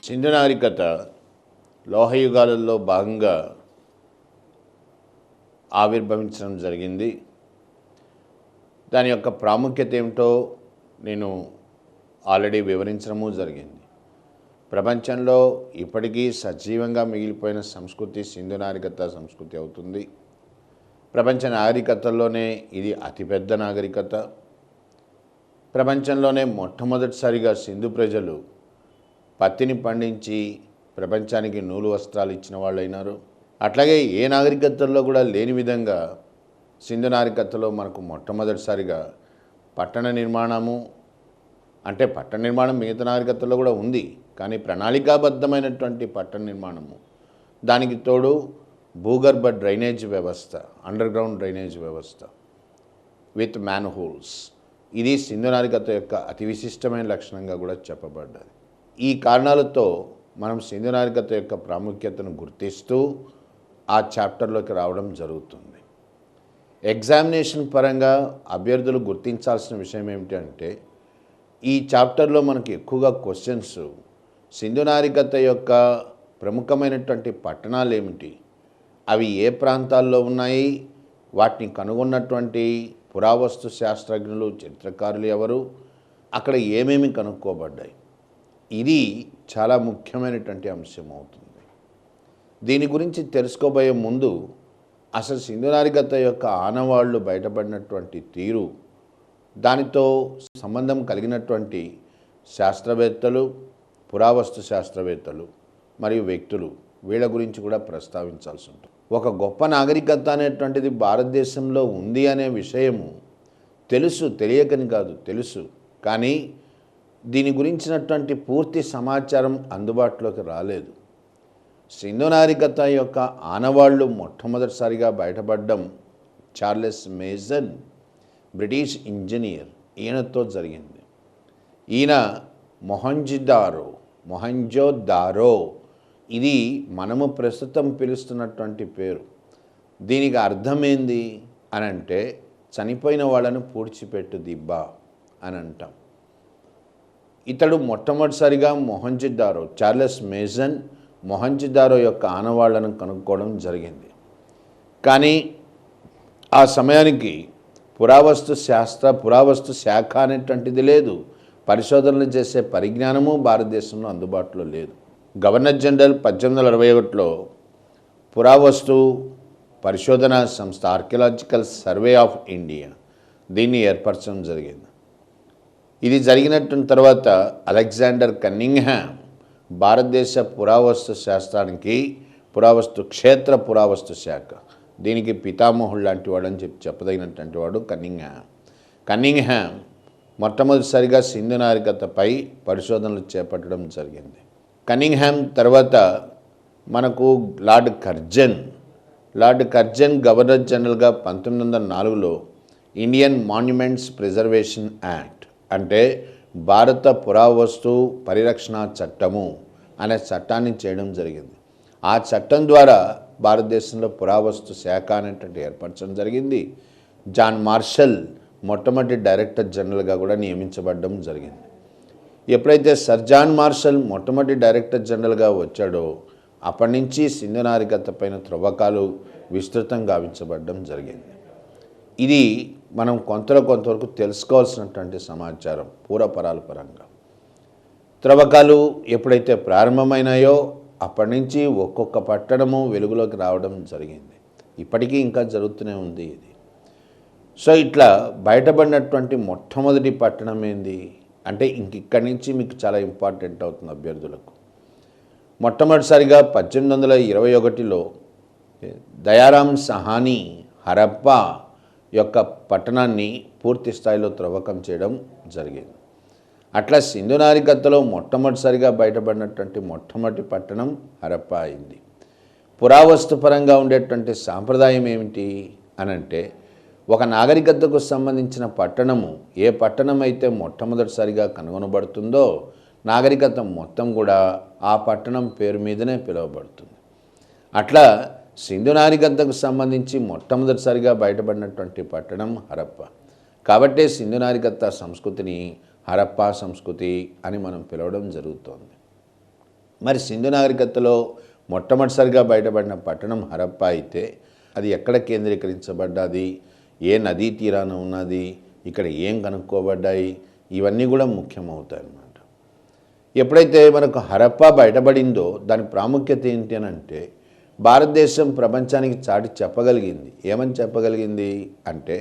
సింధు నాగరికత లోహయుగాలలో భాగంగా ఆవిర్భవించడం జరిగింది. దాని యొక్క ప్రాముఖ్యత ఏమిటో నేను ఆల్రెడీ వివరించడము జరిగింది. ప్రపంచంలో ఇప్పటికీ సజీవంగా మిగిలిపోయిన సంస్కృతి సింధు నాగరికత సంస్కృతి అవుతుంది. ప్రపంచ నాగరికతల్లోనే ఇది అతిపెద్ద నాగరికత. ప్రపంచంలోనే మొట్టమొదటిసారిగా సింధు ప్రజలు పత్తిని పండించి ప్రపంచానికి నూలు వస్త్రాలు ఇచ్చిన వాళ్ళు అయినారు. అట్లాగే ఏ నాగరికతల్లో కూడా లేని విధంగా సింధు నాగరికతలో మనకు మొట్టమొదటిసారిగా పట్టణ నిర్మాణము, అంటే పట్టణ నిర్మాణం మిగతా నాగరికతల్లో కూడా ఉంది, కానీ ప్రణాళికాబద్ధమైనటువంటి పట్టణ నిర్మాణము, దానికి తోడు భూగర్భ డ్రైనేజ్ వ్యవస్థ, అండర్ గ్రౌండ్ డ్రైనేజ్ వ్యవస్థ విత్ మ్యాన్హోల్స్, ఇది సింధు నాగరికత యొక్క అతి విశిష్టమైన లక్షణంగా కూడా చెప్పబడ్డది. ఈ కారణాలతో మనం సింధు నాగరికత యొక్క ప్రాముఖ్యతను గుర్తిస్తూ ఆ చాప్టర్లోకి రావడం జరుగుతుంది. ఎగ్జామినేషన్ పరంగా అభ్యర్థులు గుర్తించాల్సిన విషయం ఏమిటి అంటే, ఈ చాప్టర్లో మనకి ఎక్కువగా క్వశ్చన్స్ సింధు నాగరికత యొక్క ప్రముఖమైనటువంటి పట్టణాలు ఏమిటి, అవి ఏ ప్రాంతాల్లో ఉన్నాయి, వాటిని కనుగొన్నటువంటి పురావస్తు శాస్త్రజ్ఞులు చరిత్రకారులు ఎవరు, అక్కడ ఏమేమి కనుక్కోబడ్డాయి, ఇది చాలా ముఖ్యమైనటువంటి అంశం అవుతుంది. దీని గురించి తెలుసుకోబోయే ముందు అసలు సింధు నాగరికత యొక్క ఆనవాళ్లు బయటపడినటువంటి తీరు, దానితో సంబంధం కలిగినటువంటి శాస్త్రవేత్తలు, పురావస్తు శాస్త్రవేత్తలు మరియు వ్యక్తులు, వీళ్ళ గురించి కూడా ప్రస్తావించాల్సి ఉంటుంది. ఒక గొప్ప నాగరికత అనేటువంటిది భారతదేశంలో ఉంది అనే విషయము తెలుసు, తెలియకని కాదు, తెలుసు, కానీ దీని గురించినటువంటి పూర్తి సమాచారం అందుబాటులోకి రాలేదు. సింధు నాగరికత యొక్క ఆనవాళ్లు మొట్టమొదటిసారిగా బయటపడడం చార్లెస్ మేసన్, బ్రిటిష్ ఇంజనీర్, ఈయనతో జరిగింది. ఈయన మొహంజోదారో, ఇది మనము ప్రస్తుతం పిలుస్తున్నటువంటి పేరు. దీనికి అర్థమైంది అని అంటే చనిపోయిన వాళ్ళను పూడ్చిపెట్టు దిబ్బ అని అంటాం. ఇతడు మొట్టమొదటిసారిగా చార్లెస్ మేసన్ మొహంజదారో యొక్క ఆనవాళ్లను కనుక్కోవడం జరిగింది. కానీ ఆ సమయానికి పురావస్తు శాఖ అనేటువంటిది లేదు, పరిశోధనలు చేసే పరిజ్ఞానము భారతదేశంలో అందుబాటులో లేదు. గవర్నర్ జనరల్ 1861లో పురావస్తు పరిశోధనా సంస్థ, ఆర్కియలాజికల్ సర్వే ఆఫ్ ఇండియా, దీన్ని ఏర్పరచడం జరిగింది. ఇది జరిగినట్టు తర్వాత అలెగ్జాండర్ కన్నింగ్హామ్ భారతదేశ పురావస్తు శాస్త్రానికి క్షేత్ర పురావస్తు శాఖ, దీనికి పితామహుడు లాంటి వాడు అని చెప్పదగినటువంటి వాడు కన్నింగ్హామ్ మొట్టమొదటిసారిగా సింధు నాగరికతపై పరిశోధనలు చేపట్టడం జరిగింది. కన్నింగ్హామ్ తర్వాత మనకు లార్డ్ కర్జన్ గవర్నర్ జనరల్గా 1904లో ఇండియన్ మాన్యుమెంట్స్ ప్రిజర్వేషన్ యాక్ట్, అంటే భారత పురావస్తు పరిరక్షణ చట్టము అనే చట్టాన్ని చేయడం జరిగింది. ఆ చట్టం ద్వారా భారతదేశంలో పురావస్తు శాఖ అనేటువంటి ఏర్పరచడం జరిగింది. జాన్ మార్షల్ మొట్టమొదటి డైరెక్టర్ జనరల్గా కూడా నియమించబడడం జరిగింది. ఎప్పుడైతే సర్ జాన్ మార్షల్ మొట్టమొదటి డైరెక్టర్ జనరల్గా వచ్చాడో అప్పటి నుంచి సింధు నాగరికత పైన త్రవ్వకాలు విస్తృతంగా గావించబడడం జరిగింది. ఇది మనం కొంతవరకు తెలుసుకోవాల్సినటువంటి సమాచారం పూర్వపరాల పరంగా. త్రవ్వకాలు ఎప్పుడైతే ప్రారంభమైనాయో అప్పటి నుంచి ఒక్కొక్క పట్టణము వెలుగులోకి రావడం జరిగింది. ఇప్పటికీ ఇంకా జరుగుతూనే ఉంది ఇది. సో ఇట్లా బయటపడినటువంటి మొట్టమొదటి పట్టణం ఏంది అంటే, ఇక్కడి నుంచి మీకు చాలా ఇంపార్టెంట్ అవుతుంది అభ్యర్థులకు. మొట్టమొదటిసారిగా 1821లో దయారాం సహానీ హరప్పా యొక్క పట్టణాన్ని పూర్తి స్థాయిలో త్రవ్వకం చేయడం జరిగింది. అట్లా సింధు నాగరికతలో మొట్టమొదటిసారిగా బయటపడినటువంటి మొట్టమొదటి పట్టణం హరప్పా అయింది. పురావస్తు పరంగా ఉండేటువంటి సాంప్రదాయం ఏమిటి అనంటే, ఒక నాగరికతకు సంబంధించిన పట్టణము, ఏ పట్టణం అయితే మొట్టమొదటిసారిగా కనుగొనబడుతుందో నాగరికత మొత్తం కూడా ఆ పట్టణం పేరు మీదనే పిలువబడుతుంది. అట్లా సింధు నాగరికతకు సంబంధించి మొట్టమొదటిసారిగా బయటపడినటువంటి పట్టణం హరప్పా. కాబట్టే సింధు నాగరికత సంస్కృతిని హరప్పా సంస్కృతి అని మనం పిలవడం జరుగుతోంది. మరి సింధు నాగరికతలో మొట్టమొదటిసారిగా బయటపడిన పట్టణం హరప్పా అయితే అది ఎక్కడ కేంద్రీకరించబడ్డది, ఏ నదీ తీరాన ఉన్నది, ఇక్కడ ఏం కనుక్కోబడ్డాయి, ఇవన్నీ కూడా ముఖ్యమవుతాయి అన్నమాట. ఎప్పుడైతే మనకు హరప్పా బయటపడిందో దాని ప్రాముఖ్యత ఏంటి అని అంటే భారతదేశం ప్రపంచానికి చాటి చెప్పగలిగింది. ఏమని చెప్పగలిగింది అంటే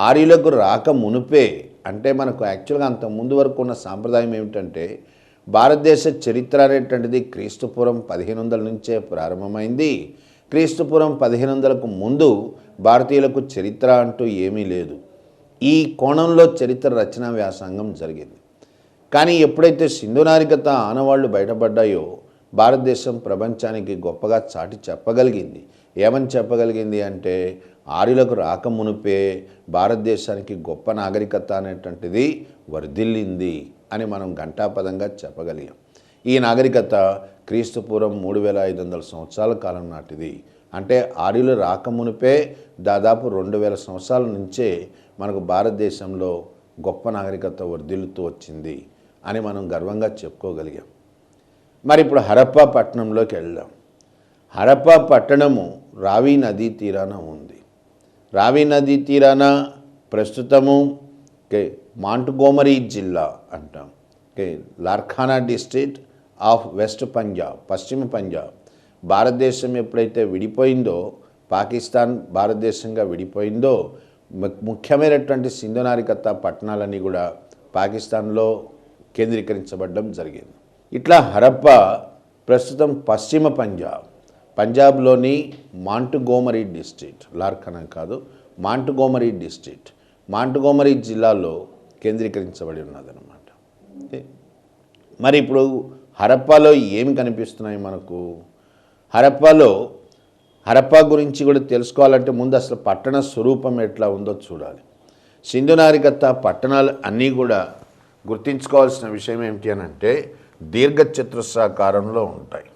ఆర్యులకు రాక మునుపే, అంటే మనకు యాక్చువల్గా అంత ముందు వరకు ఉన్న సాంప్రదాయం ఏమిటంటే భారతదేశ చరిత్ర అనేటువంటిది క్రీస్తుపూర్వం 1500 నుంచే ప్రారంభమైంది. క్రీస్తుపూర్వం 1500కు ముందు భారతీయులకు చరిత్ర అంటూ ఏమీ లేదు. ఈ కోణంలో చరిత్ర రచనా వ్యాసంగం జరిగింది. కానీ ఎప్పుడైతే సింధు నాగరికత ఆనవాళ్లు బయటపడ్డాయో భారతదేశం ప్రపంచానికి గొప్పగా చాటి చెప్పగలిగింది. ఏమని చెప్పగలిగింది అంటే ఆర్యులకు రాకమునుపే భారతదేశానికి గొప్ప నాగరికత అనేటువంటిది వర్ధిల్లింది అని మనం ఘంటాపదంగా చెప్పగలిగాం. ఈ నాగరికత క్రీస్తుపూర్వం 3500 సంవత్సరాల కాలం నాటిది. అంటే ఆర్యులు రాకమునుపే దాదాపు 2000 సంవత్సరాల నుంచే మనకు భారతదేశంలో గొప్ప నాగరికత వర్ధిల్లుతూ వచ్చింది అని మనం గర్వంగా చెప్పుకోగలిగాం. మరి ఇప్పుడు హరప్పా పట్టణంలోకి వెళ్దాం. హరప్పా పట్టణము రావి నదీ తీరాన ఉంది. రావి నదీ తీరాన ప్రస్తుతము మాంట్గోమరీ జిల్లా అంటాం. లార్ఖానా డిస్ట్రిక్ట్ ఆఫ్ వెస్ట్ పంజాబ్, పశ్చిమ పంజాబ్. భారతదేశం ఎప్పుడైతే విడిపోయిందో, పాకిస్తాన్ భారతదేశంగా విడిపోయిందో ముఖ్యమైనటువంటి సింధు నాగరికత పట్టణాలన్నీ కూడా పాకిస్తాన్లో కేంద్రీకరించబడడం జరిగింది. ఇట్లా హరప్పా ప్రస్తుతం పశ్చిమ పంజాబ్లోని మాంట్గోమరీ డిస్ట్రిక్ట్, లార్ఖానా కాదు, మాంట్గోమరీ డిస్ట్రిక్ట్, మాంట్గోమరీ జిల్లాలో కేంద్రీకరించబడి ఉన్నదన్నమాట. మరి ఇప్పుడు హరప్పాలో ఏమి కనిపిస్తున్నాయి మనకు? హరప్పా గురించి కూడా తెలుసుకోవాలంటే ముందు అసలు పట్టణ స్వరూపం ఎట్లా ఉందో చూడాలి. సింధు నాగరికత పట్టణాలు అన్నీ కూడా గుర్తించుకోవాల్సిన విషయం ఏమిటి అని అంటే దీర్ఘచతురస్రాకారంలో ఉంటాయి.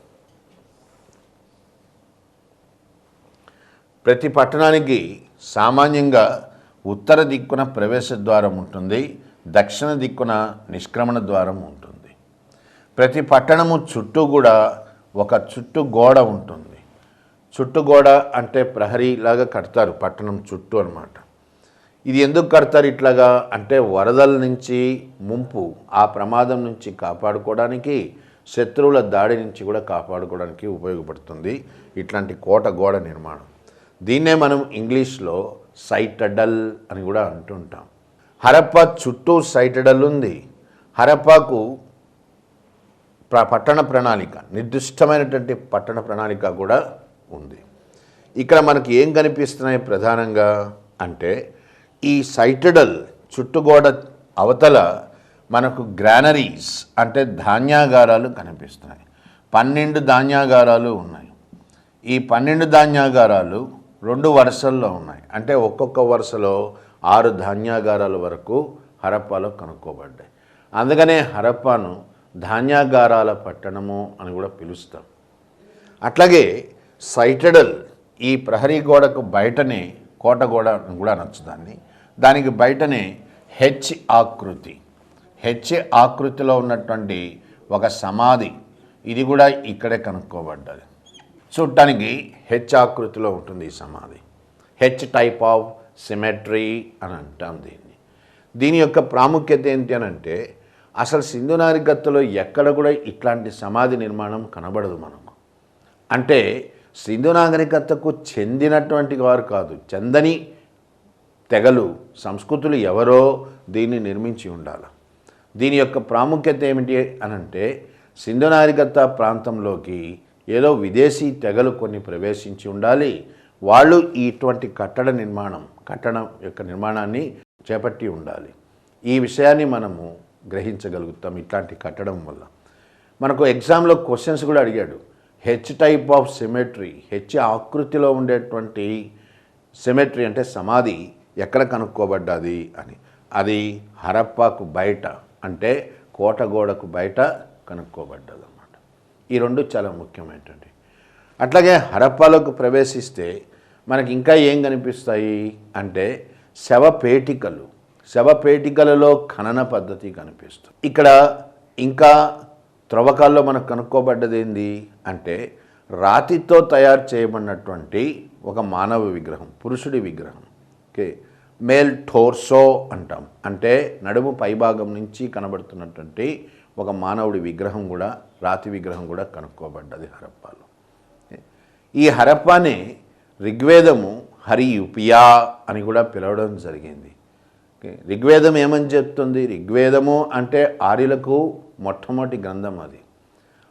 ప్రతి పట్టణానికి సామాన్యంగా ఉత్తర దిక్కున ప్రవేశ ద్వారం ఉంటుంది, దక్షిణ దిక్కున నిష్క్రమణ ద్వారం ఉంటుంది. ప్రతి పట్టణము చుట్టూ కూడా ఒక చుట్టూ గోడ ఉంటుంది. చుట్టూ గోడ అంటే ప్రహరీలాగా కడతారు పట్టణం చుట్టూ అన్నమాట. ఇది ఎందుకు కడతారు ఇట్లాగా అంటే వరదల నుంచి ముంపు, ఆ ప్రమాదం నుంచి కాపాడుకోవడానికి, శత్రువుల దాడి నుంచి కూడా కాపాడుకోవడానికి ఉపయోగపడుతుంది ఇట్లాంటి కోట గోడ నిర్మాణం. దీన్నే మనం ఇంగ్లీష్లో సైటడల్ అని కూడా అంటుంటాం. హరప్పా చుట్టూ సైటడల్ ఉంది. హరప్పాకు పట్టణ ప్రణాళిక, నిర్దిష్టమైనటువంటి పట్టణ ప్రణాళిక కూడా ఉంది. ఇక్కడ మనకి ఏం కనిపిస్తున్నాయి ప్రధానంగా అంటే ఈ సైటడల్ చుట్టుగోడ అవతల మనకు గ్రానరీస్ అంటే ధాన్యాగారాలు కనిపిస్తున్నాయి. 12 ధాన్యాగారాలు ఉన్నాయి. ఈ 12 ధాన్యాగారాలు 2 వరుసల్లో ఉన్నాయి. అంటే ఒక్కొక్క వరుసలో 6 ధాన్యాగారాల వరకు హరప్పాలో కనుక్కోబడ్డాయి. అందుకనే హరప్పాను ధాన్యాగారాల పట్టణము అని కూడా పిలుస్తాం. అట్లాగే సైటడల్ ఈ ప్రహరీ గోడకు బయటనే కోట గోడ కూడా అనొచ్చు దానికి బయటనే హెచ్ ఆకృతిలో ఉన్నటువంటి ఒక సమాధి, ఇది కూడా ఇక్కడే కనుక్కోబడ్డది. చూడటానికి హెచ్ ఆకృతిలో ఉంటుంది ఈ సమాధి. హెచ్ టైప్ ఆఫ్ సిమెట్రీ అని అంటాం దీన్ని. దీని యొక్క ప్రాముఖ్యత ఏంటి అని అంటే అసలు సింధు నాగరికతలో ఎక్కడ కూడా ఇట్లాంటి సమాధి నిర్మాణం కనబడదు మనకు. అంటే సింధు నాగరికతకు చెందినటువంటి వారు కాదు, చెందని తెగలు, సంస్కృతులు ఎవరో దీన్ని నిర్మించి ఉండాలి. దీని యొక్క ప్రాముఖ్యత ఏమిటి అనంటే సింధు నాగరికత ప్రాంతంలోకి ఏదో విదేశీ తెగలు కొన్ని ప్రవేశించి ఉండాలి. వాళ్ళు ఇటువంటి కట్టడం యొక్క నిర్మాణాన్ని చేపట్టి ఉండాలి. ఈ విషయాన్ని మనము గ్రహించగలుగుతాం ఇట్లాంటి కట్టడం వల్ల. మనకు ఎగ్జామ్లో క్వశ్చన్స్ కూడా అడిగాడు. H type of symmetry, H ఆకృతిలో ఉండేటువంటి సిమెట్రీ అంటే సమాధి ఎక్కడ కనుక్కోబడ్డది అని. అది హరప్పాకు బయట అంటే కోటగోడకు బయట కనుక్కోబడ్డది అన్నమాట. ఈ రెండు చాలా ముఖ్యమైనటువంటి. అట్లాగే హరప్పాలోకి ప్రవేశిస్తే మనకి ఇంకా ఏం కనిపిస్తాయి అంటే శవపేటికలలో ఖనన పద్ధతి కనిపిస్తుంది. ఇక్కడ ఇంకా త్రవ్వకాల్లో మనకు కనుక్కోబడ్డది ఏంది అంటే రాతితో తయారు చేయబడినటువంటి ఒక మానవ విగ్రహం, పురుషుడి విగ్రహం. ఓకే, మేల్ టోర్సో అంటాం, అంటే నడుము పైభాగం నుంచి కనబడుతున్నటువంటి ఒక మానవుడి విగ్రహం కూడా, రాతి విగ్రహం కూడా కనుక్కోబడ్డది హరప్పాలో. ఈ హరప్పాని ఋగ్వేదము హరియుపియా అని కూడా పిలవడం జరిగింది. ఋగ్వేదం ఏమని చెప్తుంది? ఋగ్వేదము అంటే ఆర్యులకు మొట్టమొదటి గ్రంథం. అది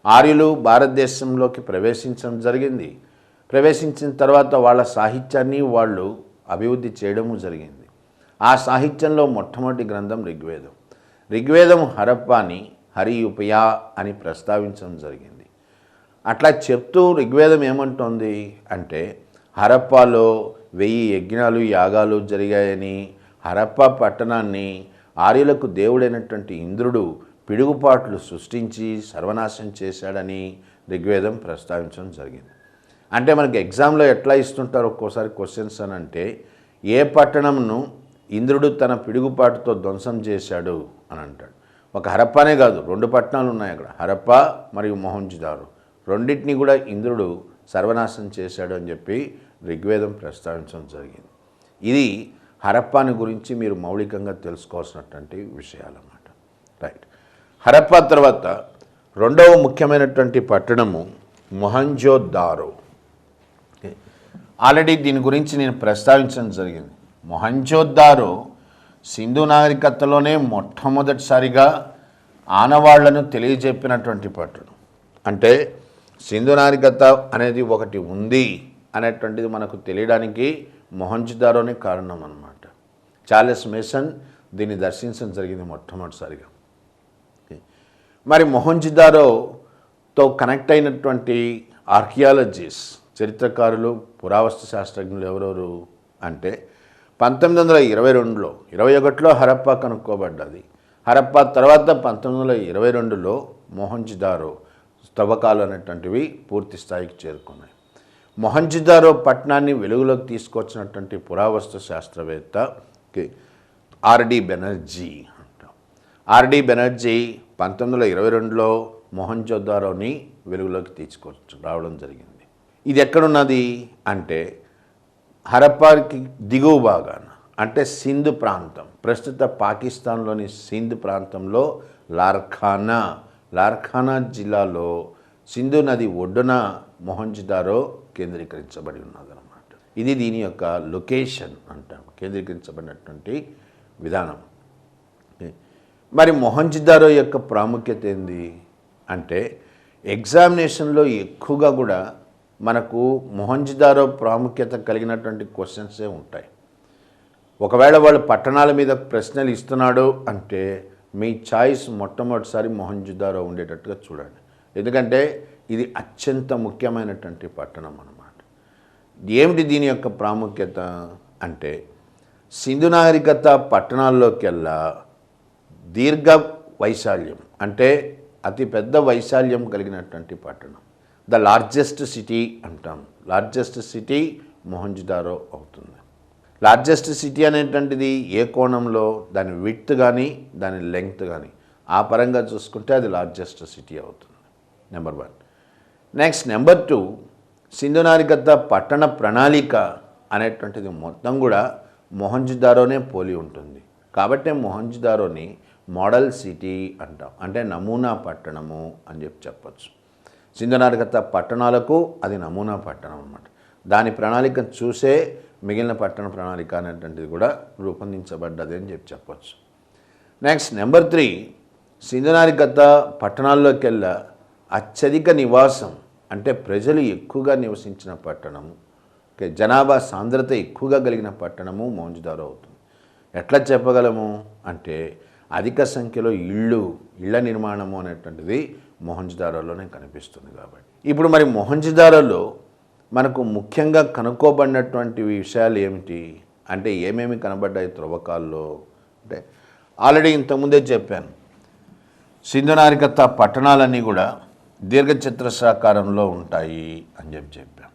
ఆర్యులు భారతదేశంలోకి ప్రవేశించడం జరిగింది. ప్రవేశించిన తర్వాత వాళ్ళ సాహిత్యాన్ని వాళ్ళు అభివృద్ధి చేయడము జరిగింది. ఆ సాహిత్యంలో మొట్టమొదటి గ్రంథం ఋగ్వేదం. ఋగ్వేదం హరప్పాని హరియుపయా అని ప్రస్తావించడం జరిగింది. అట్లా చెప్తూ ఋగ్వేదం ఏమంటోంది అంటే హరప్పాలో 1000 యజ్ఞాలు యాగాలు జరిగాయని, హరప్పా పట్టణాన్ని ఆర్యులకు దేవుడైనటువంటి ఇంద్రుడు పిడుగుపాట్లు సృష్టించి సర్వనాశనం చేశాడని ఋగ్వేదం ప్రస్తావించడం జరిగింది. అంటే మనకి ఎగ్జామ్లో ఎట్లా ఇస్తుంటారు ఒక్కోసారి క్వశ్చన్స్ అని అంటే, ఏ పట్టణంను ఇంద్రుడు తన పిడుగుపాటుతో ధ్వంసం చేశాడు అని అంటాడు. ఒక హరప్పానే కాదు, 2 పట్టణాలు ఉన్నాయి అక్కడ, హరప్పా మరియు మొహంజదారో. రెండింటినీ కూడా ఇంద్రుడు సర్వనాశనం చేశాడు అని చెప్పి ఋగ్వేదం ప్రస్తావించడం జరిగింది. ఇది హరప్పాని గురించి మీరు మౌలికంగా తెలుసుకోవాల్సినటువంటి విషయాలన్నమాట. రైట్. హరప్పా తర్వాత రెండవ ముఖ్యమైనటువంటి పట్టణము మొహంజోదారో. ఆల్రెడీ దీని గురించి నేను ప్రస్తావించడం జరిగింది. మొహంజోదారో సింధు నాగరికతలోనే మొట్టమొదటిసారిగా ఆనవాళ్లను తెలియజెప్పినటువంటి పట్టణం. అంటే సింధు నాగరికత అనేది ఒకటి ఉంది అనేటువంటిది మనకు తెలియడానికి మొహంజోదారోనే కారణం అన్నమాట. చార్లెస్ మేసన్ దీన్ని దర్శించడం జరిగింది మొట్టమొదటిసారిగా. మరి మొహంజోదారోతో కనెక్ట్ అయినటువంటి ఆర్కియాలజిస్ట్, చరిత్రకారులు, పురావస్తు శాస్త్రజ్ఞులు ఎవరెవరు అంటే 1922లో 21లో హరప్పా కనుక్కోబడ్డది. హరప్పా తర్వాత 1922లో మొహంజోదారో తవ్వకాలు అనేటువంటివి పూర్తి స్థాయికి చేరుకున్నాయి. మొహంజోదారో పట్టణాన్ని వెలుగులోకి తీసుకొచ్చినటువంటి పురావస్తు శాస్త్రవేత్త ఆర్డి బెనర్జీ అంటాం. ఆర్డి బెనర్జీ 1922లో మొహంజోదారోని వెలుగులోకి రావడం జరిగింది. ఇది ఎక్కడున్నది అంటే హరప్పాకి దిగువ భాగాన, అంటే సింధ్ ప్రాంతం, ప్రస్తుత పాకిస్తాన్లోని సింధ్ ప్రాంతంలో లార్ఖానా జిల్లాలో సింధు నది ఒడ్డున మొహంజోదారో కేంద్రీకరించబడి ఉన్నదన్నమాట. ఇది దీని యొక్క లొకేషన్ అంటాం, కేంద్రీకరించబడినటువంటి విధానం. మరి మొహంజోదారో యొక్క ప్రాముఖ్యత ఏంది అంటే ఎగ్జామినేషన్లో ఎక్కువగా కూడా మనకు మొహంజోదారో ప్రాముఖ్యత కలిగినటువంటి క్వశ్చన్సే ఉంటాయి. ఒకవేళ వాళ్ళు పట్టణాల మీద ప్రశ్నలు ఇస్తున్నాడు అంటే మీ చాయిస్ మొట్టమొదటిసారి మొహంజోదారో ఉండేటట్టుగా చూడండి. ఎందుకంటే ఇది అత్యంత ముఖ్యమైనటువంటి పట్టణం అన్నమాట. ఏమిటి దీని యొక్క ప్రాముఖ్యత అంటే సింధు నాగరికత పట్టణాల్లోకెల్లా దీర్ఘ వైశాల్యం, అంటే అతిపెద్ద వైశాల్యం కలిగినటువంటి పట్టణం. ద లార్జెస్ట్ సిటీ అంటాం. లార్జెస్ట్ సిటీ మొహంజోదారో అవుతుంది. లార్జెస్ట్ సిటీ అనేటువంటిది ఏ కోణంలో, దాని విడ్త్ కానీ దాని లెంగ్త్ కానీ ఆ పరంగా చూసుకుంటే అది లార్జెస్ట్ సిటీ అవుతుంది. నెంబర్ 1. నెక్స్ట్ నెంబర్ 2, సింధు నాగరికత పట్టణ ప్రణాళిక అనేటువంటిది మొత్తం కూడా మొహంజోదారోనే పోలి ఉంటుంది. కాబట్టి మొహంజోదారోని మోడల్ సిటీ అంటాం, అంటే నమూనా పట్టణము అని చెప్పచ్చు. సింధు నాగరికత పట్టణాలకు అది నమూనా పట్టణం అన్నమాట. దాని ప్రణాళిక చూసే మిగిలిన పట్టణ ప్రణాళిక అనేటువంటిది కూడా రూపొందించబడ్డది అని చెప్పచ్చు. నెక్స్ట్ నెంబర్ 3, సింధు నాగరికత పట్టణాల్లోకెల్లా అత్యధిక నివాసం, అంటే ప్రజలు ఎక్కువగా నివసించిన పట్టణము, జనాభా సాంద్రత ఎక్కువగా కలిగిన పట్టణము మొహంజోదారో అవుతుంది. ఎట్లా చెప్పగలము అంటే అధిక సంఖ్యలో ఇళ్ల నిర్మాణము అనేటువంటిది మొహంజోదారోలోనే కనిపిస్తుంది. కాబట్టి ఇప్పుడు మరి మొహంజోదారోలో మనకు ముఖ్యంగా కనుక్కోబడినటువంటి విషయాలు ఏమిటి అంటే ఏమేమి కనబడ్డాయి త్రవ్వకాల్లో అంటే ఆల్రెడీ ఇంతకుముందే చెప్పాను. సింధు నాగరికత పట్టణాలన్నీ కూడా దీర్ఘచతురస్రాకారంలో ఉంటాయి అని చెప్పాం.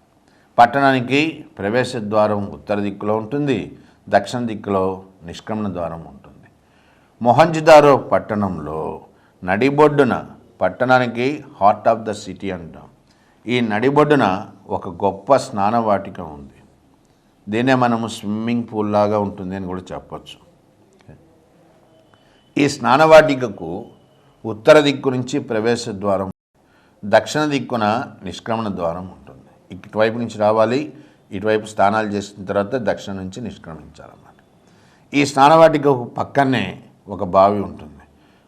పట్టణానికి ప్రవేశ ద్వారం ఉత్తర దిక్కులో ఉంటుంది, దక్షిణ దిక్కులో నిష్క్రమణ ద్వారం ఉంటుంది. మొహంజోదారో పట్టణంలో నడిబొడ్డున పట్టణానికి హార్ట్ ఆఫ్ ద సిటీ అంటాం. ఈ నడిబొడ్డున ఒక గొప్ప స్నానవాటిక ఉంది. దీన్నే మనము స్విమ్మింగ్ పూల్ లాగా ఉంటుంది అని కూడా చెప్పచ్చు. ఈ స్నానవాటికకు ఉత్తర దిక్కు నుంచి ప్రవేశ ద్వారం, దక్షిణ దిక్కున నిష్క్రమణ ద్వారం ఉంటుంది. ఇటువైపు నుంచి రావాలి, ఇటువైపు స్నానాలు చేసిన తర్వాత దక్షిణ నుంచి నిష్క్రమించాలన్నమాట. ఈ స్నానవాటికకు పక్కనే ఒక బావి ఉంటుంది.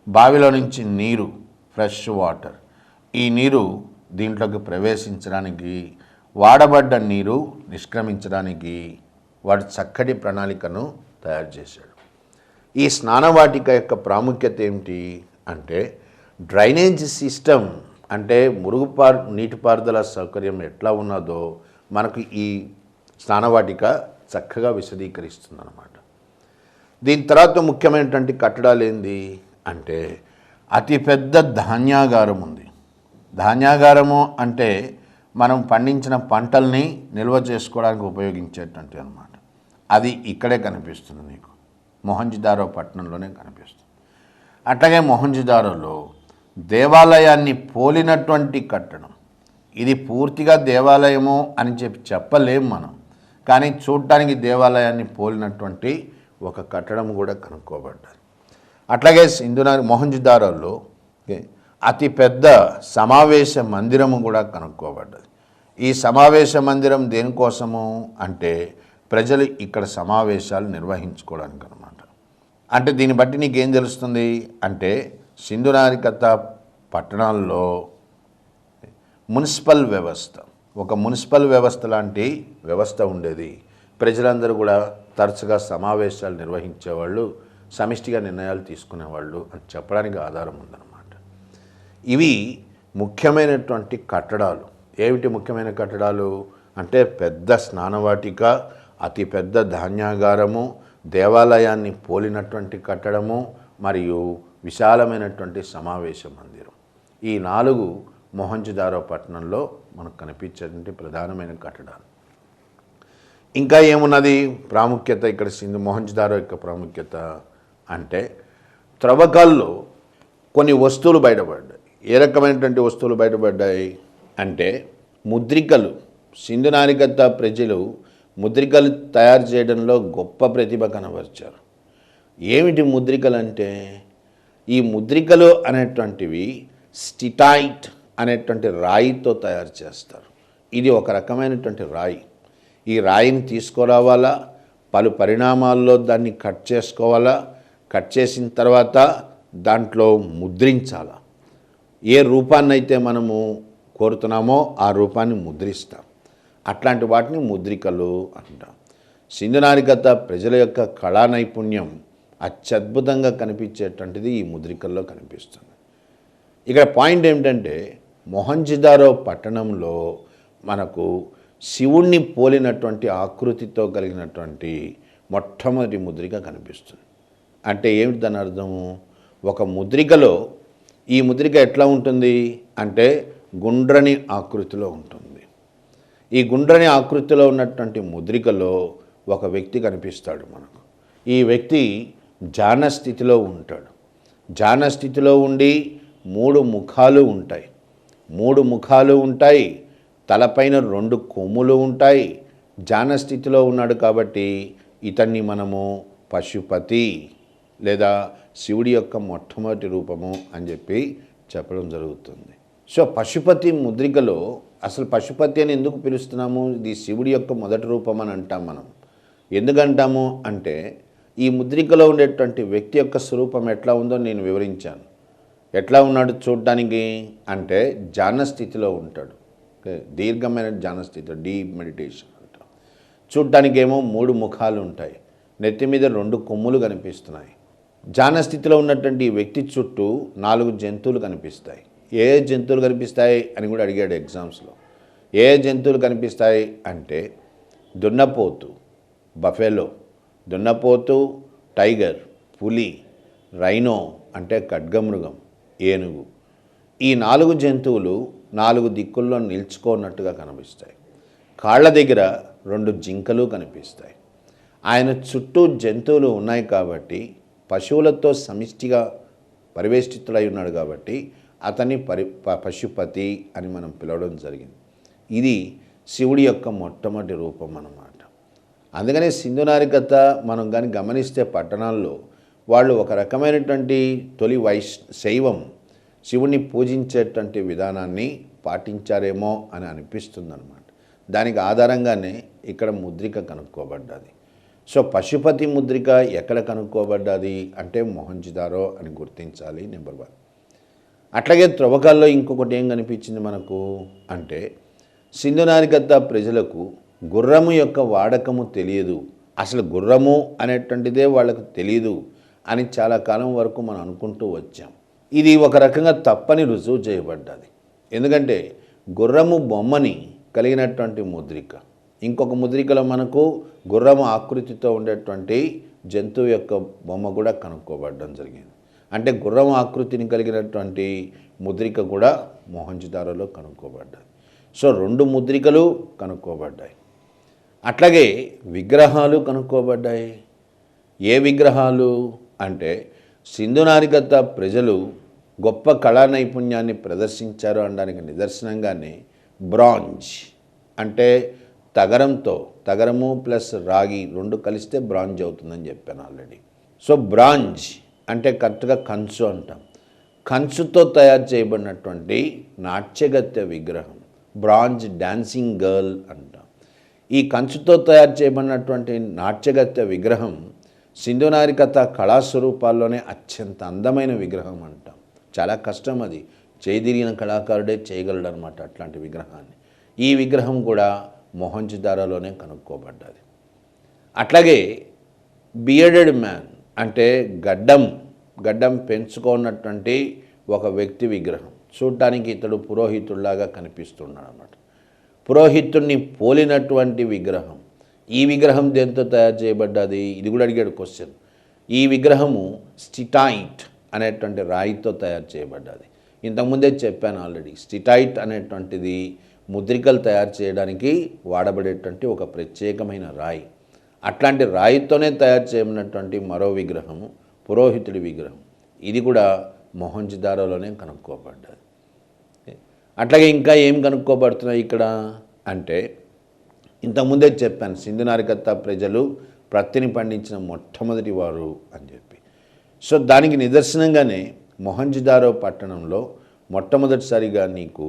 బావిలో నుంచి నీరు, ఫ్రెష్ వాటర్, ఈ నీరు దీంట్లోకి ప్రవేశించడానికి, వాడబడ్డ నీరు నిష్క్రమించడానికి వాడు చక్కటి ప్రణాళికను తయారు చేశాడు. ఈ స్నానవాటిక యొక్క ప్రాముఖ్యత ఏమిటి అంటే, డ్రైనేజ్ సిస్టమ్ అంటే నీటిపారుదల సౌకర్యం ఎట్లా ఉన్నదో మనకు ఈ స్నానవాటిక చక్కగా విశదీకరిస్తుంది అన్నమాట. దీని తర్వాత ముఖ్యమైనటువంటి కట్టడాలు ఏంది అంటే, అతిపెద్ద ధాన్యాగారం ఉంది. ధాన్యాగారము అంటే మనం పండించిన పంటల్ని నిల్వ చేసుకోవడానికి ఉపయోగించేటువంటి అన్నమాట. అది ఇక్కడే కనిపిస్తుంది నీకు, మొహంజదారో పట్టణంలోనే కనిపిస్తుంది. అట్లాగే మొహంజదారోలో దేవాలయాన్ని పోలినటువంటి కట్టడం. ఇది పూర్తిగా దేవాలయము అని చెప్పలేం మనం, కానీ చూడటానికి దేవాలయాన్ని పోలినటువంటి ఒక కట్టడం కూడా కనుక్కోబడ్డది. అట్లాగే మొహంజదారోలో అతిపెద్ద సమావేశ మందిరము కూడా కనుక్కోబడ్డది. ఈ సమావేశ మందిరం దేనికోసము అంటే ప్రజలు ఇక్కడ సమావేశాలు నిర్వహించుకోవడానికి అనమాట. అంటే దీన్ని బట్టి నీకేం తెలుస్తుంది అంటే, సింధు నాగరికత పట్టణాల్లో మున్సిపల్ వ్యవస్థ, ఒక మున్సిపల్ వ్యవస్థ లాంటి వ్యవస్థ ఉండేది. ప్రజలందరూ కూడా తరచుగా సమావేశాలు నిర్వహించేవాళ్ళు, సమిష్టిగా నిర్ణయాలు తీసుకునేవాళ్ళు అని చెప్పడానికి ఆధారం ఉందన్నమాట. ఇవి ముఖ్యమైనటువంటి కట్టడాలు. ఏమిటి ముఖ్యమైన కట్టడాలు అంటే, పెద్ద స్నానవాటిక, అతిపెద్ద ధాన్యాగారము, దేవాలయాన్ని పోలినటువంటి కట్టడము మరియు విశాలమైనటువంటి సమావేశ మందిరం. ఈ 4 మొహంజదారో పట్టణంలో మనకు కనిపించేటువంటి ప్రధానమైన కట్టడాలు. ఇంకా ఏమున్నది ప్రాముఖ్యత ఇక్కడ మొహంజదారో యొక్క ప్రాముఖ్యత అంటే, త్రవ్వకాల్లో కొన్ని వస్తువులు బయటపడ్డాయి. ఏ రకమైనటువంటి వస్తువులు బయటపడ్డాయి అంటే, ముద్రికలు. సింధు నాగరికత ప్రజలు ముద్రికలు తయారు చేయడంలో గొప్ప ప్రతిభ కనబరిచారు. ఏమిటి ముద్రికలు అంటే, ఈ ముద్రికలు అనేటువంటివి స్టిటైట్ అనేటువంటి రాయితో తయారు చేస్తారు. ఇది ఒక రకమైనటువంటి రాయి. ఈ రాయిని తీసుకురావాలా, పలు పరిణామాల్లో దాన్ని కట్ చేసుకోవాలా, కట్ చేసిన తర్వాత దాంట్లో ముద్రించాలా. ఏ రూపాన్నైతే మనము కోరుతున్నామో ఆ రూపాన్ని ముద్రిస్తాం. అట్లాంటి వాటిని ముద్రికలు అంటాం. సింధు నాగరికత ప్రజల యొక్క కళా నైపుణ్యం అత్యద్భుతంగా కనిపించేటువంటిది ఈ ముద్రికల్లో కనిపిస్తుంది. ఇక్కడ పాయింట్ ఏమిటంటే, మొహంజదారో పట్టణంలో మనకు శివుణ్ణి పోలినటువంటి ఆకృతితో కలిగినటువంటి మొట్టమొదటి ముద్రిక కనిపిస్తుంది. అంటే ఏమిటి దాని అర్థము? ఒక ముద్రికలో ఈ ముద్రిక ఎట్లా ఉంటుంది అంటే గుండ్రని ఆకృతిలో ఉంటుంది. ఈ గుండ్రని ఆకృతిలో ఉన్నటువంటి ముద్రికలో ఒక వ్యక్తి కనిపిస్తాడు మనకు. ఈ వ్యక్తి ధ్యాన స్థితిలో ఉంటాడు. ధ్యాన స్థితిలో ఉండి 3 ముఖాలు ఉంటాయి. 3 ముఖాలు ఉంటాయి, తలపైన 2 కొమ్ములు ఉంటాయి. ధ్యాన స్థితిలో ఉన్నాడు కాబట్టి ఇతన్ని మనము పశుపతి లేదా శివుడి యొక్క మొట్టమొదటి రూపము అని చెప్పి చెప్పడం జరుగుతుంది. సో పశుపతి ముద్రికలో అసలు పశుపతి అని ఎందుకు పిలుస్తున్నాము? ఇది శివుడి యొక్క మొదటి రూపం అని అంటాం మనం. ఎందుకంటాము అంటే, ఈ ముద్రికలో ఉండేటువంటి వ్యక్తి యొక్క స్వరూపం ఎట్లా ఉందో నేను వివరించాను. ఎట్లా ఉన్నాడు చూడడానికి అంటే, ధ్యాన స్థితిలో ఉంటాడు. దీర్ఘమైన ధ్యాన స్థితిలో, డీప్ మెడిటేషన్ అంటాం. చూడటానికి ఏమో 3 ముఖాలు ఉంటాయి, నెత్తి మీద 2 కొమ్ములు కనిపిస్తున్నాయి. ధ్యాన స్థితిలో ఉన్నటువంటి వ్యక్తి చుట్టూ 4 జంతువులు కనిపిస్తాయి. ఏ జంతువులు కనిపిస్తాయి అని కూడా అడిగాడు ఎగ్జామ్స్లో. ఏ జంతువులు కనిపిస్తాయి అంటే దున్నపోతు, బఫెలో, దున్నపోతు, టైగర్, పులి, రైనో అంటే ఖడ్గమృగం, ఏనుగు. ఈ 4 జంతువులు 4 దిక్కుల్లో నిల్చుకున్నట్టుగా కనిపిస్తాయి. కాళ్ళ దగ్గర 2 జింకలు కనిపిస్తాయి. ఆయన చుట్టూ జంతువులు ఉన్నాయి కాబట్టి, పశువులతో సమిష్టిగా పరివేష్టితులై ఉన్నాడు కాబట్టి అతన్ని పశుపతి అని మనం పిలవడం జరిగింది. ఇది శివుడి యొక్క మొట్టమొదటి రూపం అన్నమాట. అందుకనే సింధు నాగరికత మనం కానీ గమనిస్తే పట్టణాల్లో వాళ్ళు ఒక రకమైనటువంటి తొలి శైవం శివుణ్ణి పూజించేటువంటి విధానాన్ని పాటించారేమో అని అనిపిస్తుందన్నమాట. దానికి ఆధారంగానే ఇక్కడ ముద్రిక కనుక్కోబడ్డది. సో పశుపతి ముద్రిక ఎక్కడ కనుక్కోబడ్డది అంటే మొహంజదారో అని గుర్తించాలి, నెంబర్ 1. అట్లాగే త్రవ్వకాల్లో ఇంకొకటి ఏం కనిపించింది మనకు అంటే సింధు నాగరికత ప్రజలకు గుర్రము యొక్క వాడకము తెలియదు, అసలు గుర్రము అనేటువంటిదే వాళ్ళకు తెలియదు అని చాలా కాలం వరకు మనం అనుకుంటూ వచ్చాం. ఇది ఒక రకంగా తప్పని రుజువు చేయబడ్డది. ఎందుకంటే గుర్రము బొమ్మని కలిగినటువంటి ముద్రిక, ఇంకొక ముద్రికలో మనకు గుర్రము ఆకృతితో ఉండేటువంటి జంతువు యొక్క బొమ్మ కూడా కనుక్కోబడడం జరిగింది. అంటే గుర్రం ఆకృతిని కలిగినటువంటి ముద్రిక కూడా మొహంజదారోలో కనుక్కోబడ్డాయి. సో 2 ముద్రికలు కనుక్కోబడ్డాయి. అట్లాగే విగ్రహాలు కనుక్కోబడ్డాయి. ఏ విగ్రహాలు అంటే సింధు నాగరికత ప్రజలు గొప్ప కళా నైపుణ్యాన్ని ప్రదర్శించారు అనడానికి నిదర్శనంగానే బ్రాంజ్ అంటే తగరము ప్లస్ రాగి 2 కలిస్తే బ్రాంజ్ అవుతుందని చెప్పాను ఆల్రెడీ. సో బ్రాంజ్ అంటే కరెక్ట్గా కంచు అంటాం. కంచుతో తయారు చేయబడినటువంటి నాట్యగత్య విగ్రహం బ్రాంజ్ డాన్సింగ్ గర్ల్ అంటాం. ఈ కంచుతో తయారు చేయబడినటువంటి నాట్యగత్య విగ్రహం సింధు నాగరికత కళాస్వరూపాల్లోనే అత్యంత అందమైన విగ్రహం అంటాం. చాలా కష్టం, అది చేదిరిగిన కళాకారుడే చేయగలడు అనమాట అట్లాంటి విగ్రహాన్ని. ఈ విగ్రహం కూడా మొహంజదారోలోనే కనుక్కోబడ్డది. అట్లాగే బియర్డెడ్ మ్యాన్ అంటే గడ్డం పెంచుకున్నటువంటి ఒక వ్యక్తి విగ్రహం. చూడటానికి ఇతడు పురోహితుడిలాగా కనిపిస్తున్నాడు అన్నమాట. పురోహితుడిని పోలినటువంటి విగ్రహం. ఈ విగ్రహం దేంతో తయారు చేయబడ్డది? ఇది కూడా అడిగాడు క్వశ్చన్. ఈ విగ్రహము స్టిటైట్ అనేటువంటి రాయితో తయారు చేయబడ్డది. ఇంతకుముందే చెప్పాను ఆల్రెడీ. స్టిటైట్ అనేటువంటిది ముద్రికలు తయారు చేయడానికి వాడబడేటువంటి ఒక ప్రత్యేకమైన రాయి. అట్లాంటి రాయితోనే తయారు చేయబడినటువంటి మరో విగ్రహము పురోహితుడి విగ్రహం. ఇది కూడా మొహంజదారోలోనే కనుక్కోబడ్డది. అట్లాగే ఇంకా ఏం కనుక్కోబడుతున్నాయి ఇక్కడ అంటే ఇంతకుముందే చెప్పాను సింధు నాగరికత ప్రజలు ప్రత్తిని పండించిన మొట్టమొదటి వారు అని చెప్పి. సో దానికి నిదర్శనంగానే మొహంజదారో పట్టణంలో మొట్టమొదటిసారిగా నీకు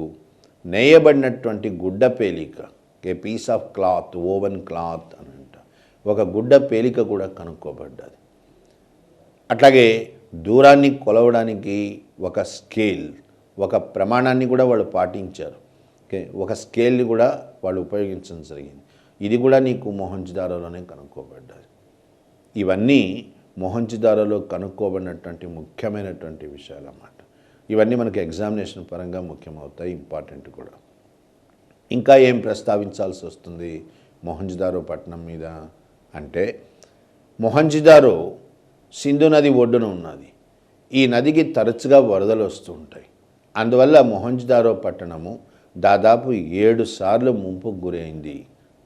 నేయబడినటువంటి గుడ్డ పేలిక, a piece of cloth, woven cloth అని అంట, ఒక గుడ్డ పేలిక కూడా కనుక్కోబడ్డది. అట్లాగే దూరాన్ని కొలవడానికి ఒక స్కేల్, ఒక ప్రమాణాన్ని కూడా వాళ్ళు పాటించారు. ఒక స్కేల్ని కూడా వాళ్ళు ఉపయోగించడం జరిగింది. ఇది కూడా నీకు మొహంజదారోలోనే కనుక్కోబడ్డది. ఇవన్నీ మొహంజదారోలో కనుక్కోబడినటువంటి ముఖ్యమైనటువంటి విషయాలు అన్నమాట. ఇవన్నీ మనకి ఎగ్జామినేషన్ పరంగా ముఖ్యమవుతాయి, ఇంపార్టెంట్ కూడా. ఇంకా ఏం ప్రస్తావించాల్సి వస్తుంది మొహంజదారో పట్టణం మీద అంటే మొహంజదారో సింధు నది ఒడ్డున ఉన్నది. ఈ నదికి తరచుగా వరదలు వస్తూ ఉంటాయి. అందువల్ల మొహంజదారో పట్టణము దాదాపు 7 సార్లు ముంపుకు గురైంది,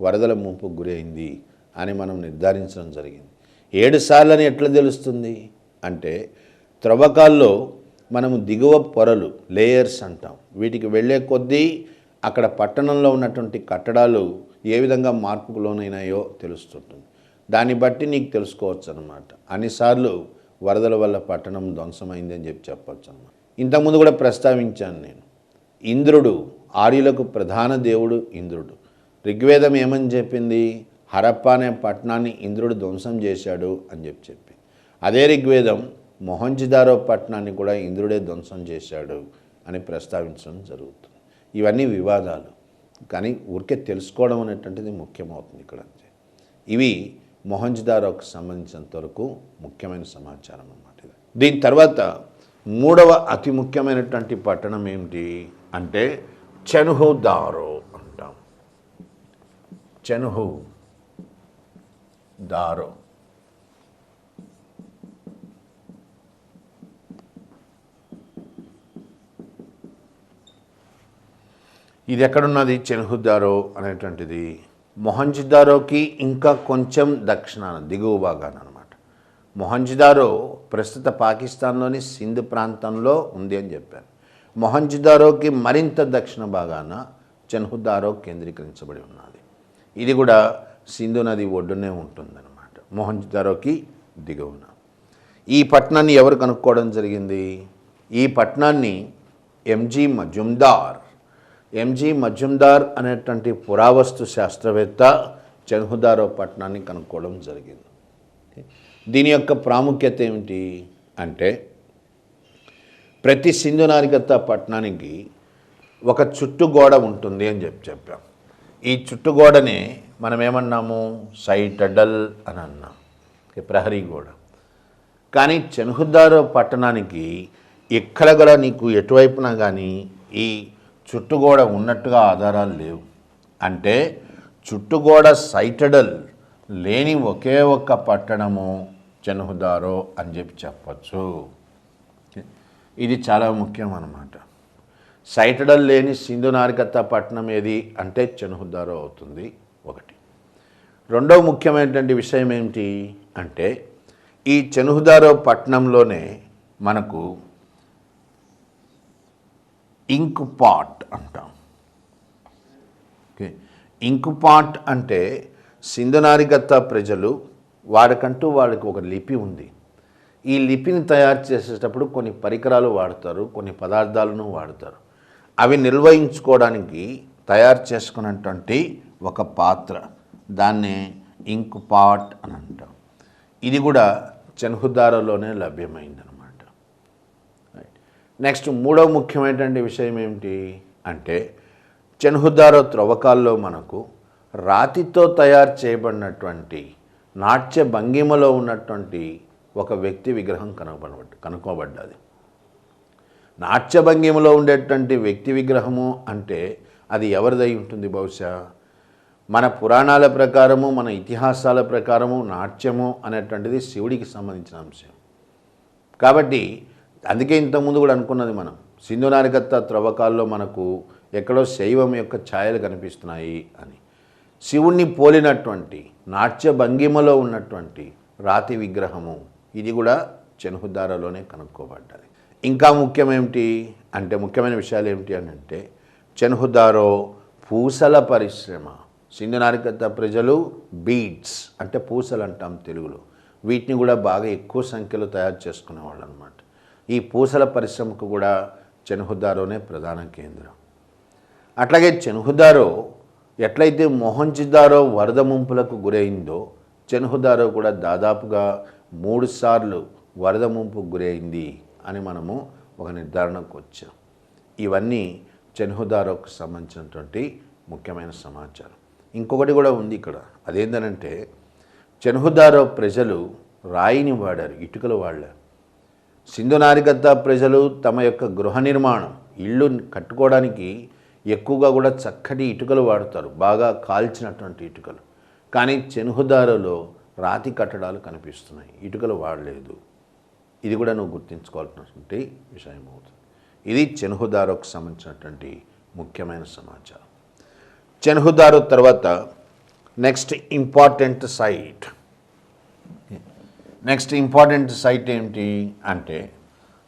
వరదల ముంపుకు గురైంది అని మనం నిర్ధారించడం జరిగింది. 7 సార్లు అని ఎట్లా తెలుస్తుంది అంటే త్రవ్వకాల్లో మనము దిగువ పొరలు లేయర్స్ అంటాం. వీటికి వెళ్ళే కొద్దీ అక్కడ పట్టణంలో ఉన్నటువంటి కట్టడాలు ఏ విధంగా మార్పుకు లోనైనాయో తెలుస్తుంటుంది. దాన్ని బట్టి నీకు తెలుసుకోవచ్చు అన్నమాట. అన్నిసార్లు వరదల వల్ల పట్టణం ధ్వంసమైంది అని చెప్పొచ్చు అన్నమాట. ఇంతకుముందు కూడా ప్రస్తావించాను నేను. ఇంద్రుడు, ఆర్యులకు ప్రధాన దేవుడు ఇంద్రుడు. ఋగ్వేదం ఏమని చెప్పింది? హరప్ప అనే పట్టణాన్ని ఇంద్రుడు ధ్వంసం చేశాడు అని చెప్పి. అదే ఋగ్వేదం మొహంజదారో పట్టణాన్ని కూడా ఇంద్రుడే ధ్వంసం చేశాడు అని ప్రస్తావించడం జరుగుతుంది. ఇవన్నీ వివాదాలు, కానీ ఊరికే తెలుసుకోవడం అనేటువంటిది ముఖ్యమవుతుంది ఇక్కడ. అంతే. ఇవి మొహంజదారోకు సంబంధించినంత వరకు ముఖ్యమైన సమాచారం అన్నమాట. దీని తర్వాత 3వ అతి ముఖ్యమైనటువంటి పట్టణం ఏమిటి అంటే చెన్హుదారో అంటాం. చెన్హుదారో. ఇది ఎక్కడున్నది? చెన్హుదారో అనేటువంటిది మొహంజదారోకి ఇంకా కొంచెం దక్షిణాన దిగువ భాగాన అనమాట. మొహంజదారో ప్రస్తుత పాకిస్తాన్లోని సింధ్ ప్రాంతంలో ఉంది అని చెప్పాను. మొహంజదారోకి మరింత దక్షిణ భాగాన చెన్హుదారో కేంద్రీకరించబడి ఉన్నది. ఇది కూడా సింధు నది ఒడ్డునే ఉంటుందన్నమాట, మొహంజదారోకి దిగువన. ఈ పట్టణాన్ని ఎవరు కనుక్కోవడం జరిగింది? ఈ పట్టణాన్ని ఎంజీ మజుందార్ అనేటువంటి పురావస్తు శాస్త్రవేత్త చెన్హుదారో పట్టణాన్ని కనుక్కోవడం జరిగింది. దీని యొక్క ప్రాముఖ్యత ఏమిటి అంటే, ప్రతి సింధు నాగరికత పట్టణానికి ఒక చుట్టుగోడ ఉంటుంది అని చెప్పాం. ఈ చుట్టుగోడనే మనం ఏమన్నాము? సైటడల్ అని అన్నాం, ప్రహరీ గోడ. కానీ చెన్హుదారో పట్టణానికి ఎక్కడ కూడా నీకు ఎటువైపున కానీ ఈ చుట్టుగోడ ఉన్నట్టుగా ఆధారాలు లేవు. అంటే చుట్టుగోడ సైటడల్ లేని ఒకే ఒక్క పట్టణము చెన్హుదారో అని చెప్పచ్చు. ఇది చాలా ముఖ్యం అన్నమాట. సైటడల్ లేని సింధు నాగరికత పట్టణం ఏది అంటే చెన్హుదారో అవుతుంది ఒకటి. రెండవ ముఖ్యమైనటువంటి విషయం ఏమిటి అంటే, ఈ చెన్హుదారో పట్టణంలోనే మనకు ఇంక్ పాట్ అంటాం. ఇంక్ పాట్ అంటే సింధు నాగరికత ప్రజలు వాడికంటూ వాళ్ళకి ఒక లిపి ఉంది. ఈ లిపిని తయారు చేసేటప్పుడు కొన్ని పరికరాలు వాడతారు, కొన్ని పదార్థాలను వాడతారు. అవి నిర్వహించుకోవడానికి తయారు చేసుకున్నటువంటి ఒక పాత్ర, దాన్నే ఇంక్ పాట్ అని అంటాం. ఇది కూడా చెన్హుదారోలోనే లభ్యమైందనమాట. నెక్స్ట్ మూడవ ముఖ్యమైనటువంటి విషయం ఏమిటి అంటే, చెన్హుదారో త్రవ్వకాల్లో మనకు రాతితో తయారు చేయబడినటువంటి నాట్య భంగిమలో ఉన్నటువంటి ఒక వ్యక్తి విగ్రహం కనుక్కోబడ్డది. నాట్య భంగిమలో ఉండేటువంటి వ్యక్తి విగ్రహము అంటే అది ఎవరిదై ఉంటుంది? బహుశా మన పురాణాల ప్రకారము, మన ఇతిహాసాల ప్రకారము నాట్యము అనేటువంటిది శివుడికి సంబంధించిన అంశం. కాబట్టి అందుకే ఇంతకుముందు కూడా అనుకున్నది మనం, సింధు నాగరికత త్రవ్వకాల్లో మనకు ఎక్కడో శైవం యొక్క ఛాయలు కనిపిస్తున్నాయి అని. శివుణ్ణి పోలినటువంటి నాట్య భంగిమలో ఉన్నటువంటి రాతి విగ్రహము ఇది కూడా చెన్హుదారోలోనే కనుక్కోబడ్డది. ఇంకా ముఖ్యమేమిటి అంటే, ముఖ్యమైన విషయాలు ఏమిటి అని అంటే, చెన్హుదారో పూసల పరిశ్రమ. సింధు నాగరికత ప్రజలు బీడ్స్ అంటే పూసలు అంటాం తెలుగులో, వీటిని కూడా బాగా ఎక్కువ సంఖ్యలో తయారు చేసుకునేవాళ్ళు అనమాట. ఈ పూసల పరిశ్రమకు కూడా చెన్హుదారోనే ప్రధాన కేంద్రం. అట్లాగే చెన్హుదారో ఎట్లయితే మొహంజదారో వరద ముంపులకు గురైందో, చెన్హుదారో కూడా దాదాపుగా 3 సార్లు వరద ముంపుకు గురైంది అని మనము ఒక నిర్ధారణకు వచ్చాం. ఇవన్నీ చెన్హుదారోకు సంబంధించినటువంటి ముఖ్యమైన సమాచారం. ఇంకొకటి కూడా ఉంది ఇక్కడ, అదేంటంటే చెన్హుదారో ప్రజలు రాయిని వాడారు, ఇటుకలు వాడారు. సింధు నాగరికత ప్రజలు తమ యొక్క గృహ నిర్మాణం, ఇళ్ళు కట్టుకోవడానికి ఎక్కువగా కూడా చక్కటి ఇటుకలు వాడతారు, బాగా కాల్చినటువంటి ఇటుకలు. కానీ చెన్హుదారోలో రాతి కట్టడాలు కనిపిస్తున్నాయి, ఇటుకలు వాడలేదు. ఇది కూడా నువ్వు గుర్తుంచుకోవాల్సినటువంటి విషయం అవుతుంది. ఇది చెన్హుదారోకు సంబంధించినటువంటి ముఖ్యమైన సమాచారం. చెన్హుదారో తర్వాత నెక్స్ట్ ఇంపార్టెంట్ సైట్ ఏమిటి అంటే,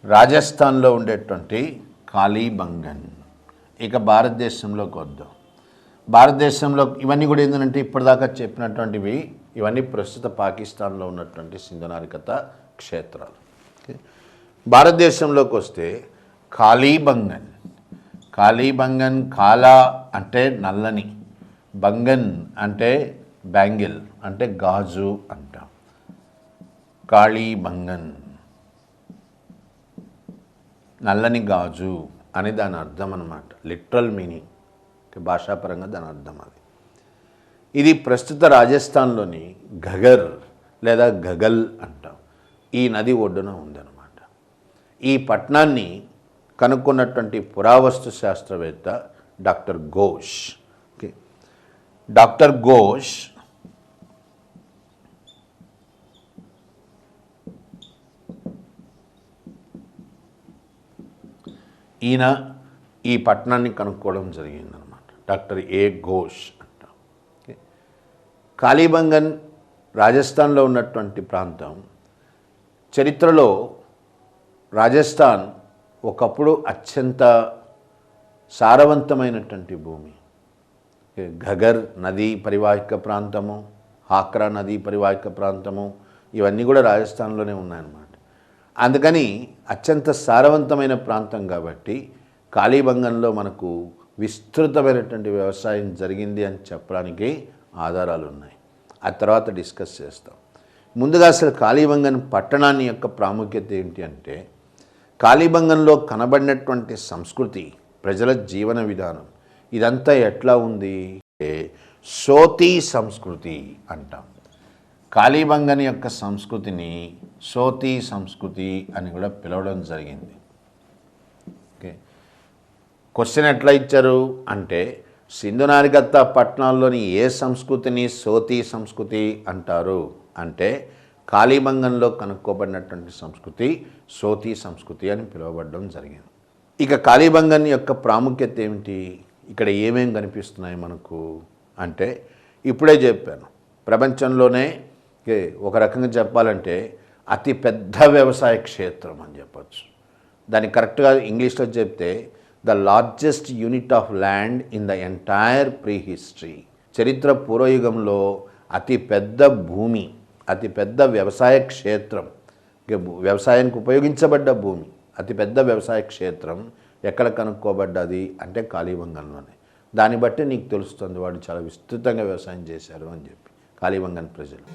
రాజస్థాన్లో ఉండేటువంటి కాళీబంగన్. ఇక భారతదేశంలోకి వద్దాం. భారతదేశంలో ఇవన్నీ కూడా ఏంటంటే ఇప్పటిదాకా చెప్పినటువంటివి ఇవన్నీ ప్రస్తుత పాకిస్తాన్లో ఉన్నటువంటి సింధు నాగరికత క్షేత్రాలు. భారతదేశంలోకి వస్తే కాళీబంగన్. కాలా అంటే నల్లని, బంగన్ అంటే బ్యాంగిల్ అంటే గాజు అంటాం. కాళీబంగన్ నల్లని గాజు అని దాని అర్థం అన్నమాట, లిటరల్ మీనింగ్, భాషాపరంగా దాని అర్థం అది. ఇది ప్రస్తుత రాజస్థాన్లోని ఘగర్ లేదా గగల్ అంటాం, ఈ నది ఒడ్డున ఉందన్నమాట. ఈ పట్టణాన్ని కనుక్కున్నటువంటి పురావస్తు శాస్త్రవేత్త డాక్టర్ ఘోష్. డాక్టర్ ఘోష్ ఈయన ఈ పట్టణాన్ని కనుక్కోవడం జరిగిందనమాట. డాక్టర్ ఏ ఘోష్ అంటాం. కాళీబంగన్ రాజస్థాన్లో ఉన్నటువంటి ప్రాంతం. చరిత్రలో రాజస్థాన్ ఒకప్పుడు అత్యంత సారవంతమైనటువంటి భూమి. ఘగర్ నదీ పరివాహిక ప్రాంతము, హాక్రా నదీ పరివాహిక ప్రాంతము, ఇవన్నీ కూడా రాజస్థాన్లోనే ఉన్నాయన్నమాట. అందుకని అత్యంత సారవంతమైన ప్రాంతం కాబట్టి కాళీబంగంలో మనకు విస్తృతమైనటువంటి వ్యవసాయం జరిగింది అని చెప్పడానికి ఆధారాలు ఉన్నాయి. ఆ తర్వాత డిస్కస్ చేస్తాం. ముందుగా అసలు కాళీబంగన్ పట్టణాన్ని యొక్క ప్రాముఖ్యత ఏంటి అంటే, కాళీబంగంలో కనబడినటువంటి సంస్కృతి, ప్రజల జీవన విధానం ఇదంతా ఎట్లా ఉంది? సోతీ సంస్కృతి అంటాం. కాళీబంగన్ యొక్క సంస్కృతిని సోతీ సంస్కృతి అని కూడా పిలవడం జరిగింది. ఓకే, క్వశ్చన్ ఎట్లా ఇచ్చారు అంటే, సింధు నాగరికత పట్టణాల్లోని ఏ సంస్కృతిని సోతీ సంస్కృతి అంటారు అంటే, కాళీబంగంలో కనుక్కోబడినటువంటి సంస్కృతి సోతీ సంస్కృతి అని పిలువబడడం జరిగింది. ఇక కాళీబంగన్ యొక్క ప్రాముఖ్యత ఏమిటి? ఇక్కడ ఏమేం కనిపిస్తున్నాయి మనకు అంటే, ఇప్పుడే చెప్పాను, ప్రపంచంలోనే ఒక రకంగా చెప్పాలంటే అతి పెద్ద వ్యవసాయ క్షేత్రం అని చెప్పచ్చు. దాన్ని కరెక్ట్గా ఇంగ్లీష్లో చెప్తే the largest unit of land in the entire pre history. చరిత్ర పూర్వయుగంలో అతి పెద్ద భూమి, అతి పెద్ద వ్యవసాయ క్షేత్రం, వ్యవసాయానికి ఉపయోగించబడ్డ భూమి, అతిపెద్ద వ్యవసాయ క్షేత్రం ఎక్కడ కనుక్కోబడ్డది అంటే కాళీబంగన్లోనే. దాన్ని బట్టి నీకు తెలుస్తుంది వాడు చాలా విస్తృతంగా వ్యవసాయం చేశారు అని చెప్పి కాళీబంగన్ ప్రజలు.